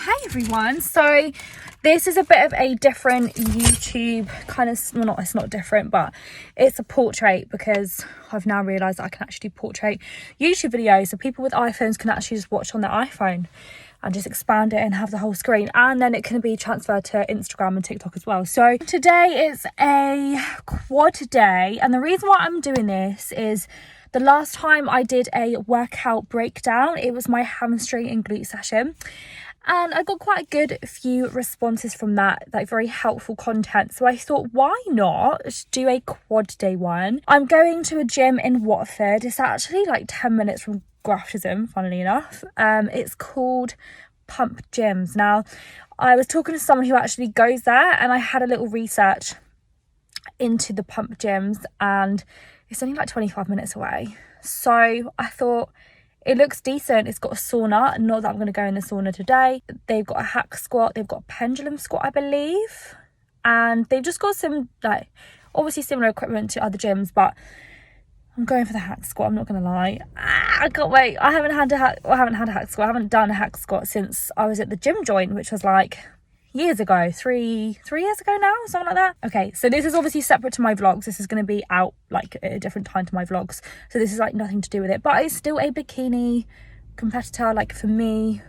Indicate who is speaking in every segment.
Speaker 1: Hi everyone, so this is a bit of a different YouTube kind of, well, it's not different, but it's a portrait because I've now realised that I can actually do portrait YouTube videos, so people with iPhones can actually just watch on their iPhone and just expand it and have the whole screen, and then it can be transferred to Instagram and TikTok as well. So today is a quad day, and the reason why I'm doing this is the last time I did a workout breakdown, it was my hamstring and glute session. And I got quite a good few responses from that, like very helpful content. So I thought, why not do a quad day one? I'm going to a gym in Watford. It's actually like 10 minutes from Grafton, funnily enough. It's called Pump Gyms. Now, I was talking to someone who actually goes there, and I had a little research into the Pump Gyms, and it's only like 25 minutes away. So I thought, it looks decent. It's got a sauna. Not that I'm going to go in the sauna today. They've got a hack squat. They've got a pendulum squat, I believe. And they've just got some, like, obviously similar equipment to other gyms, but I'm going for the hack squat. I'm not going to lie. I can't wait. I haven't had a hack squat. I haven't done a hack squat since I was at the gym joint, which was like years ago, three years ago now, something like that. Okay, so this is obviously separate to my vlogs. This is going to be out like at a different time to my vlogs, so this is like nothing to do with it, but it's still a bikini competitor, like for me,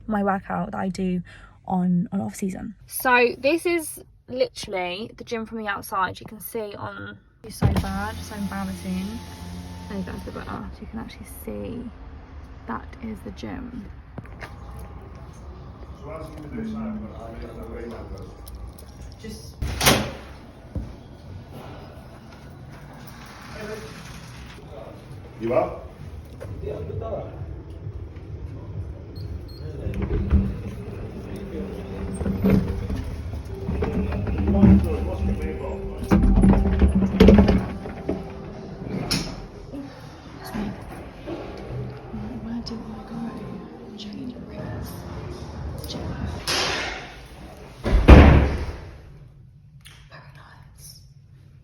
Speaker 1: my workout that I do on off season. So this is literally the gym from the outside. You can see on, it's so bad, so embarrassing. There you go, it's a bit better. So you can actually see that is the gym. Just
Speaker 2: you up? Yeah,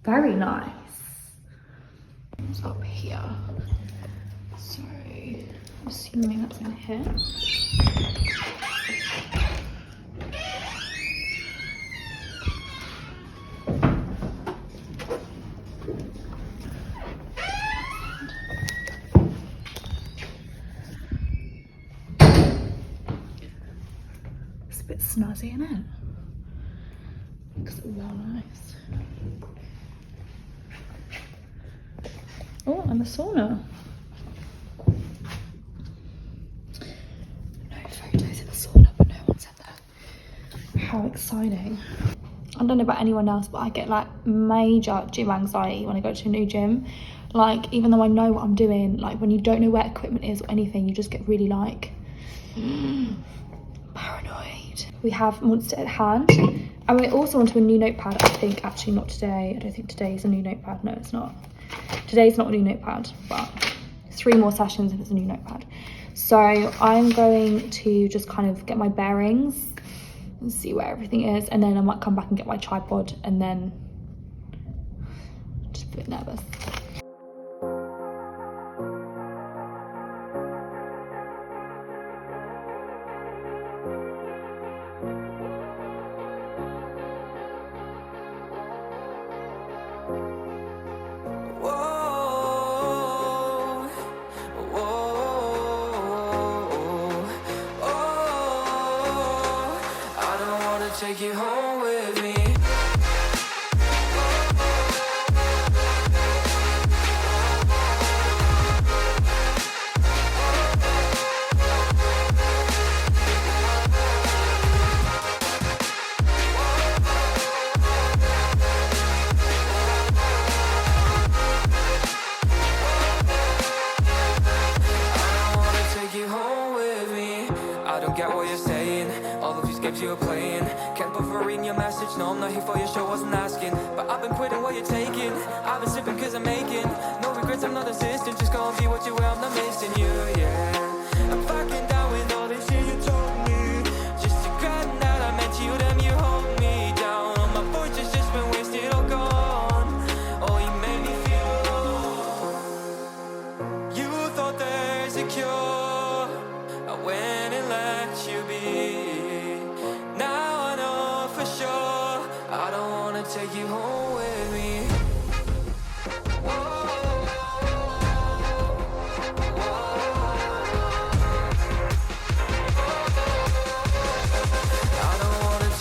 Speaker 1: very nice. It's up here, so I'm assuming that's in here. It's a bit snazzy, isn't it? Looks well nice. Oh, and the sauna. No photos in the sauna, but no one said that. How exciting. I don't know about anyone else, but I get like major gym anxiety when I go to a new gym. Like, even though I know what I'm doing, like when you don't know where equipment is or anything, you just get really like paranoid. We have Monster at hand, and we're also onto a new notepad, I think. Actually, not today. I don't think today is a new notepad. No, it's not. Today's not a new notepad, but 3 more sessions if it's a new notepad. So I'm going to just kind of get my bearings and see where everything is, and then I might come back and get my tripod, and then just a bit nervous.
Speaker 3: Take you home with me. I wanna take you home with me. I don't get what you're saying. All of these games you're playing. Can't bother reading your message. No, I'm not here for your show, wasn't asking. But I've been quitting what you're taking. I've been sipping cause I'm making no regrets, I'm not assistant. Just gonna be what you were, I'm not missing you, yeah. I'm fucking down with all this shit you told me. Just to cut that I meant you, then you hold me down. All my fortune's just been wasted or gone. Oh, you made me feel alone. You thought there's a cure. I went and let you be.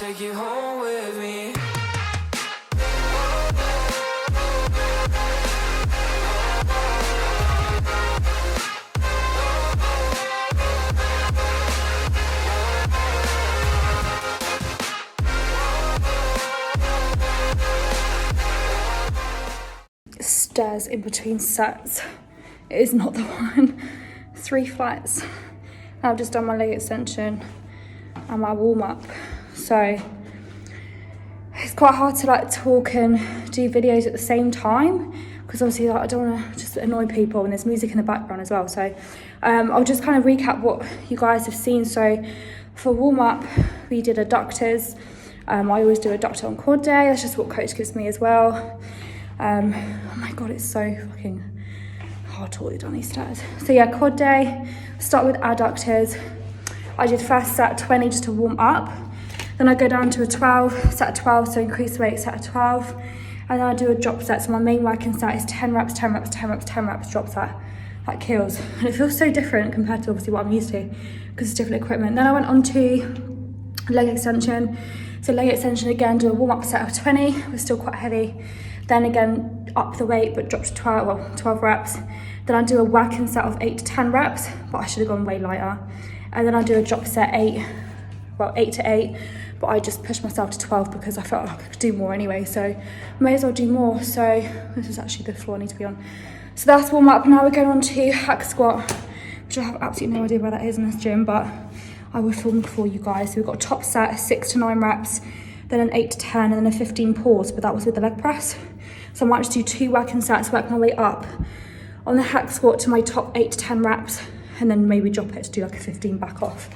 Speaker 3: take you home with me.
Speaker 1: Stairs in between sets. It is not the one. 3 flights. I've just done my leg extension and my warm up. So it's quite hard to like talk and do videos at the same time, because obviously like, I don't want to just annoy people, and there's music in the background as well. So I'll just kind of recap what you guys have seen. So for warm up, we did adductors. I always do adductor on quad day. That's just what coach gives me as well. Oh my god, it's so fucking hard to walk down these stairs. So yeah, quad day, start with adductors. I did first set 20 just to warm up. Then I go down to a 12, set of 12, so increase weight, set of 12. And then I do a drop set. So my main working set is 10 reps, 10 reps, 10 reps, 10 reps, drop set. That kills. And it feels so different compared to obviously what I'm used to, because it's different equipment. Then I went on to leg extension. So leg extension again, do a warm up set of 20, was still quite heavy. Then again, up the weight, but drop to 12 reps. Then I do a working set of 8 to 10 reps, but I should have gone way lighter. And then I do a drop set 8 to 8, but I just pushed myself to 12 because I felt like I could do more anyway, so may as well do more. So this is actually the floor I need to be on. So that's warm up. Now we're going on to hack squat, which I have absolutely no idea where that is in this gym, but I will film for you guys. So we've got a top set, 6 to 9 reps, then an 8 to 10, and then a 15 pause, but that was with the leg press. So I might just do 2 working sets, work my way up on the hack squat to my top 8 to 10 reps, and then maybe drop it to do like a 15 back off.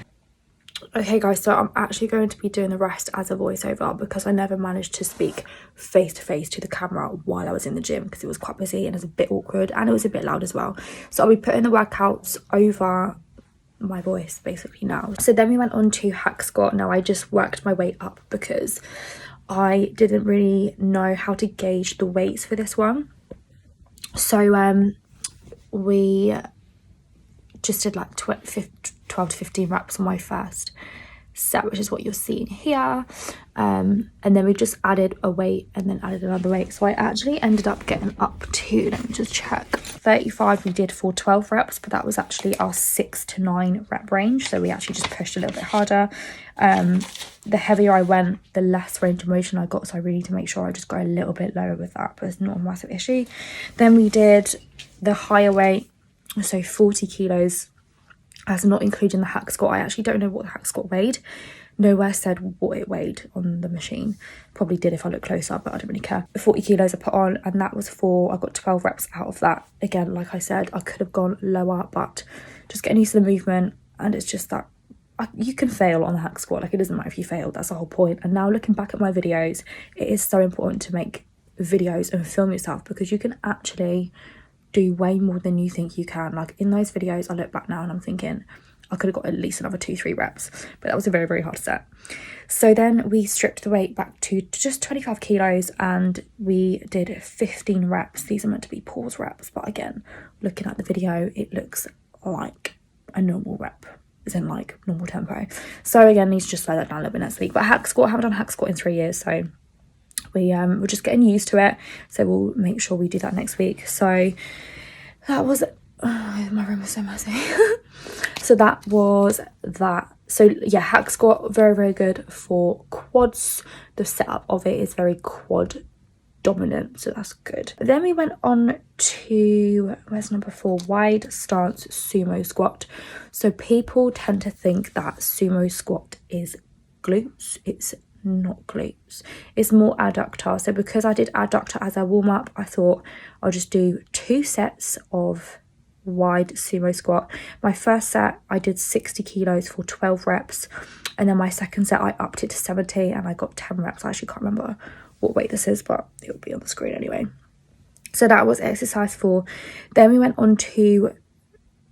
Speaker 1: Okay guys, so I'm actually going to be doing the rest as a voiceover because I never managed to speak face to face to the camera while I was in the gym because it was quite busy and it was a bit awkward and it was a bit loud as well. So I'll be putting the workouts over my voice basically now. So then we went on to hack squat. Now I just worked my way up because I didn't really know how to gauge the weights for this one. So we just did like 12 to 15 reps on my first set, which is what you're seeing here. And then we just added a weight and then added another weight. So I actually ended up getting up to, let me just check, 35 we did for 12 reps, but that was actually our 6 to 9 rep range. So we actually just pushed a little bit harder. The heavier I went, the less range of motion I got. So I really need to make sure I just go a little bit lower with that, but it's not a massive issue. Then we did the higher weight, so 40 kilos, as not including the hack squat. I actually don't know what the hack squat weighed. Nowhere said what it weighed on the machine. Probably did if I look closer, but I don't really care. 40 kilos I put on, and that was I got 12 reps out of that. Again, like I said, I could have gone lower, but just getting used to the movement, and it's just that you can fail on the hack squat. Like, it doesn't matter if you fail, that's the whole point. And now looking back at my videos, it is so important to make videos and film yourself, because you can actually do way more than you think you can. Like in those videos, I look back now and I'm thinking I could have got at least another 2-3 reps, but that was a very, very hard set. So then we stripped the weight back to just 25 kilos and we did 15 reps. These are meant to be pause reps, but again, looking at the video, it looks like a normal rep, as in like normal tempo. So again, need to just slow that down a little bit next week. But hack squat, I haven't done hack squat in 3 years, so we're just getting used to it. So we'll make sure we do that next week. So that was, my room is so messy. So that was that. So yeah, hack squat, very, very good for quads. The setup of it is very quad dominant, so that's good. Then we went on to, where's number 4, wide stance sumo squat. So people tend to think that sumo squat is glutes. It's not glutes, it's more adductor. So because I did adductor as a warm-up, I thought I'll just do 2 sets of wide sumo squat. My first set I did 60 kilos for 12 reps, and then my second set I upped it to 70 and I got 10 reps. I actually can't remember what weight this is, but it will be on the screen anyway. So that was exercise 4. Then we went on to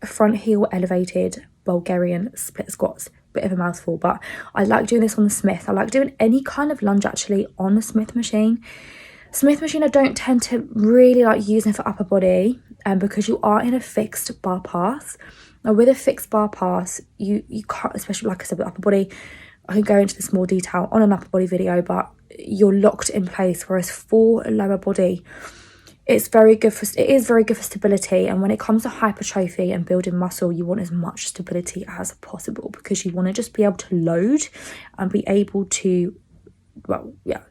Speaker 1: front heel elevated Bulgarian split squats. Bit of a mouthful, but I like doing this on the Smith. I like doing any kind of lunge actually on the Smith machine. Smith machine I don't tend to really like using for upper body, because you are in a fixed bar path. Now with a fixed bar path, you can't, especially like I said with upper body, I can go into this more detail on an upper body video, but you're locked in place, whereas for a lower body, it is very good for stability. And when it comes to hypertrophy and building muscle, you want as much stability as possible, because you want to just be able to load and be able to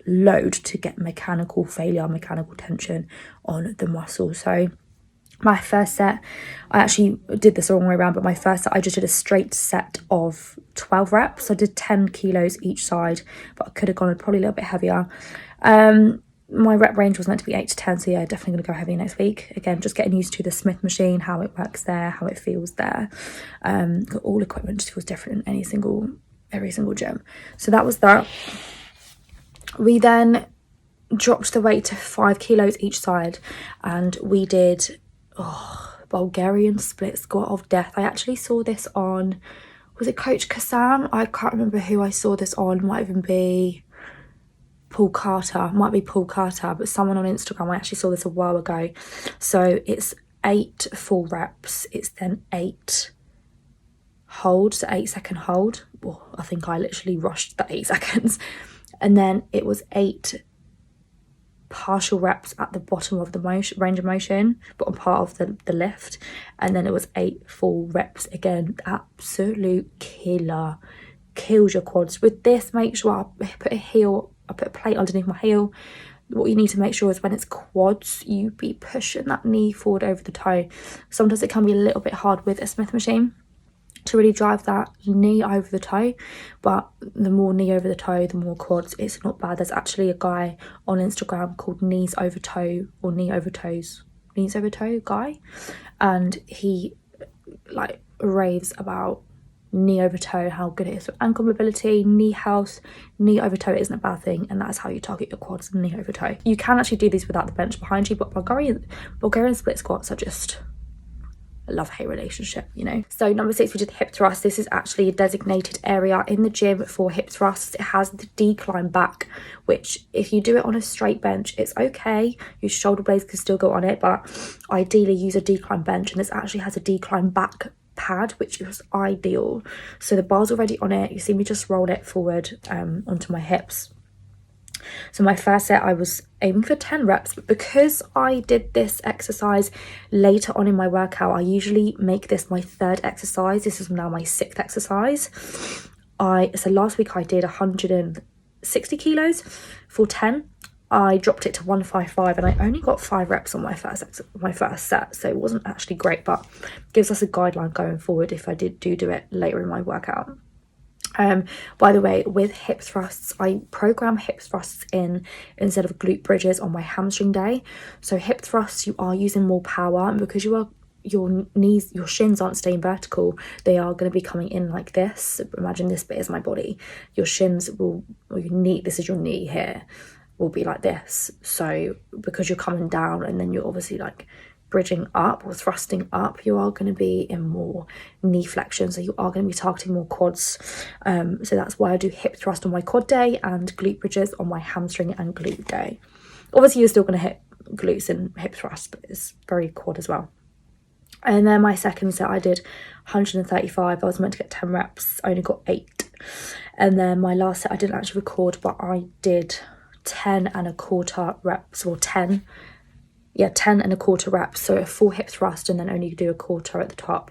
Speaker 1: load to get mechanical failure, mechanical tension on the muscle. So my first set, I actually did this the wrong way around, but my first set I just did a straight set of 12 reps. I did 10 kilos each side, but I could have gone probably a little bit heavier. My rep range was meant to be 8 to 10, so yeah, definitely going to go heavy next week. Again, just getting used to the Smith machine, how it works there, how it feels there. All equipment just feels different in every single gym. So that was that. We then dropped the weight to 5 kilos each side, and we did Bulgarian split squat of death. I actually saw this on, was it Coach Kassam? I can't remember who I saw this on. Might even be Paul Carter, but someone on Instagram. I actually saw this a while ago. So it's 8 full reps, it's then 8 holds, so 8-second hold. I think I literally rushed the 8 seconds. And then it was 8 partial reps at the bottom of the range of motion, bottom part of the lift. And then it was 8 full reps. Again, absolute killer. Kills your quads. With this, make sure I put a plate underneath my heel. What you need to make sure is when it's quads, you be pushing that knee forward over the toe. Sometimes it can be a little bit hard with a Smith machine to really drive that knee over the toe, but the more knee over the toe, the more quads. It's not bad. There's actually a guy on Instagram called Knees Over Toe, or Knee Over Toes, Knees Over Toe guy, and he like raves about knee over toe, how good it is for ankle mobility, knee health. Knee over toe isn't a bad thing, and that's how you target your quads, knee over toe. You can actually do these without the bench behind you, but Bulgarian split squats are just a love-hate relationship, you know. So number 6, we did hip thrust. This is actually a designated area in the gym for hip thrusts. It has the decline back, which if you do it on a straight bench, it's okay. Your shoulder blades can still go on it, but ideally use a decline bench. And this actually has a decline back pad, which is ideal. So the bar's already on it. You see me just roll it forward onto my hips. So my first set, I was aiming for 10 reps, but because I did this exercise later on in my workout, I usually make this my 3rd exercise. This is now my 6th exercise. So last week I did 160 kilos for 10. I dropped it to 155, and I only got 5 reps on my first set, so it wasn't actually great, but gives us a guideline going forward if I do it later in my workout. By the way, with hip thrusts, I program hip thrusts in instead of glute bridges on my hamstring day. So hip thrusts, you are using more power, and because your shins aren't staying vertical, they are going to be coming in like this. Imagine this bit is my body. Your shins your knee, this is your knee here, will be like this. So because you're coming down and then you're obviously like bridging up or thrusting up, you are going to be in more knee flexion, so you are going to be targeting more quads. So that's why I do hip thrust on my quad day and glute bridges on my hamstring and glute day. Obviously you're still going to hit glutes and hip thrust, but it's very quad as well. And then my second set, I did 135. I was meant to get 10 reps, I only got 8. And then my last set, I didn't actually record, but I did 10 and a quarter reps, or 10 and a quarter reps, so a full hip thrust and then only do a quarter at the top.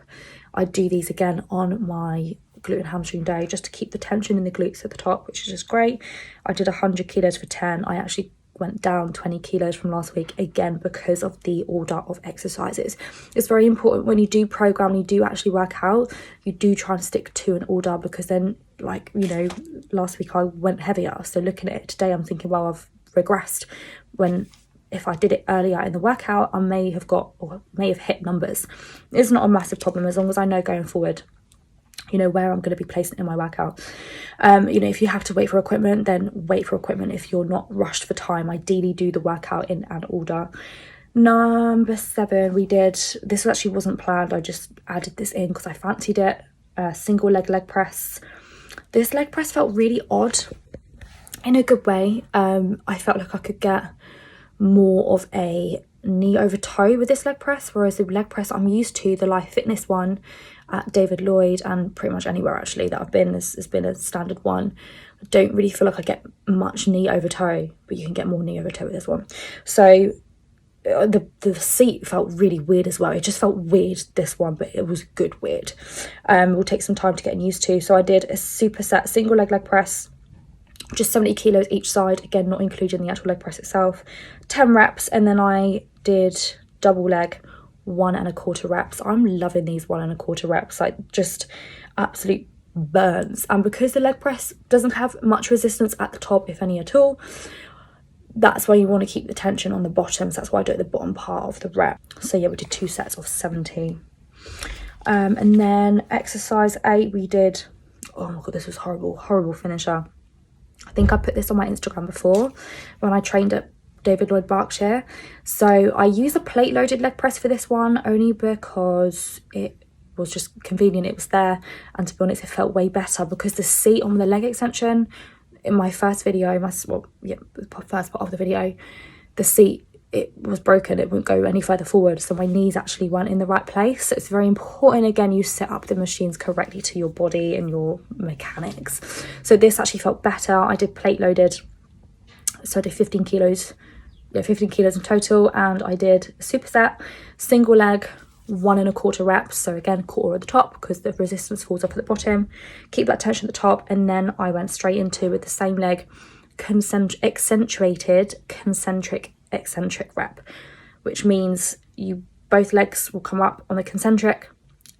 Speaker 1: I do these again on my glute and hamstring day just to keep the tension in the glutes at the top, which is just great. I did 100 kilos for 10. I actually went down 20 kilos from last week, again because of the order of exercises. It's very important when you do program, you do actually work out, you do try and stick to an order, because then, like, you know, last week I went heavier, so looking at it today I'm thinking, well, I've regressed, when if I did it earlier in the workout, I may have hit numbers. It's not a massive problem as long as I know going forward, you know, where I'm going to be placing in my workout. You know, if you have to wait for equipment, then wait for equipment. If you're not rushed for time, ideally do the workout in an order. Number 7, this actually wasn't planned, I just added this in because I fancied it. Single leg press. This leg press felt really odd in a good way. I felt like I could get more of a knee over toe with this leg press, whereas the leg press I'm used to, the Life Fitness one at David Lloyd and pretty much anywhere actually that I've been, has been a standard one. I don't really feel like I get much knee over toe, but you can get more knee over toe with this one. So the seat felt really weird as well. It just felt weird, this one, but it was good weird. It will take some time to get used to. So I did a superset single leg press, just 70 kilos each side, again not including the actual leg press itself, 10 reps, and then I did double leg 1¼ reps. I'm loving these 1¼ reps, like just absolute burns. And because the leg press doesn't have much resistance at the top, if any at all, that's why you want to keep the tension on the bottom. So that's why I do it at the bottom part of the rep. So yeah, we did 2 sets of 70. And then exercise 8, we did, oh my god, this was horrible finisher. I think I put this on my Instagram before when I trained at David Lloyd Berkshire. So I use a plate loaded leg press for this one, only because it was just convenient, it was there, and to be honest it felt way better because the seat on the leg extension in my first video, first part of the video, the seat, it was broken, it wouldn't go any further forward, so my knees actually weren't in the right place. So it's very important, again, you set up the machines correctly to your body and your mechanics. So this actually felt better. I did plate loaded, so I did 15 kilos in total, and I did a superset single leg 1¼ reps, so again quarter at the top because the resistance falls up at the bottom, keep that tension at the top, and then I went straight into, with the same leg, concentric rep, which means both legs will come up on the concentric,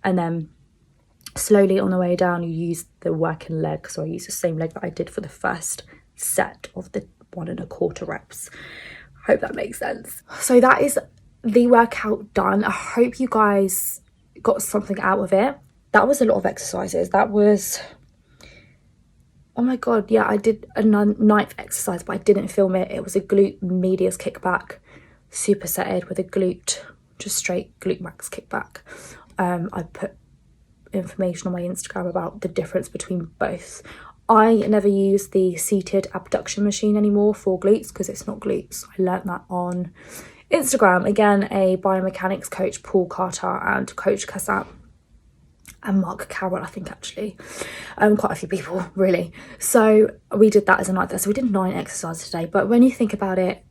Speaker 1: and then slowly on the way down you use the working leg. So I use the same leg that I did for the first set of the 1¼ reps. Hope that makes sense. So that is the workout done. I hope you guys got something out of it. That was a lot of exercises. That was, oh my god, yeah, I did a 9th exercise, but I didn't film it. It was a glute medius kickback, supersetted with a glute, just straight glute max kickback. I put information on my Instagram about the difference between both. I never use the seated abduction machine anymore for glutes because it's not glutes. I learnt that on Instagram. Again, a biomechanics coach, Paul Carter, and Coach Kassam, and Mark Carroll, I think, actually. Quite a few people, really. So we did that as a night there. So we did 9 exercises today. But when you think about it,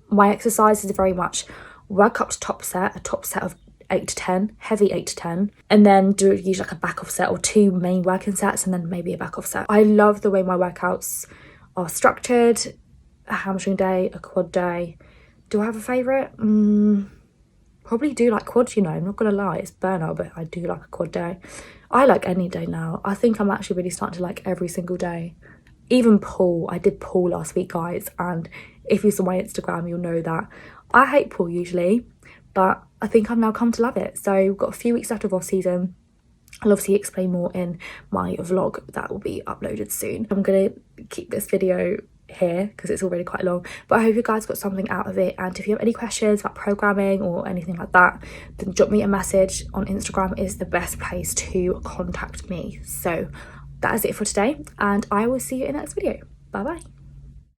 Speaker 1: my exercise is very much work up to a top set of 8 to 10, heavy 8 to 10, and then do usually like a back off set or 2 main working sets and then maybe a back off set. I love the way my workouts are structured. A hamstring day, a quad day. Do I have a favourite? Probably do like quads, you know, I'm not gonna lie, it's burnout, but I do like a quad day. I like any day now. I think I'm actually really starting to like every single day. Even pull, I did pull last week, guys, and if you saw my Instagram, you'll know that I hate pull usually, but I think I've now come to love it. So we've got a few weeks left of off season. I'll obviously explain more in my vlog that will be uploaded soon. I'm gonna keep this video here because it's already quite long, but I hope you guys got something out of it. And if you have any questions about programming or anything like that, then drop me a message on Instagram. Is the best place to contact me. So that is it for today, and I will see you in the next video. Bye bye.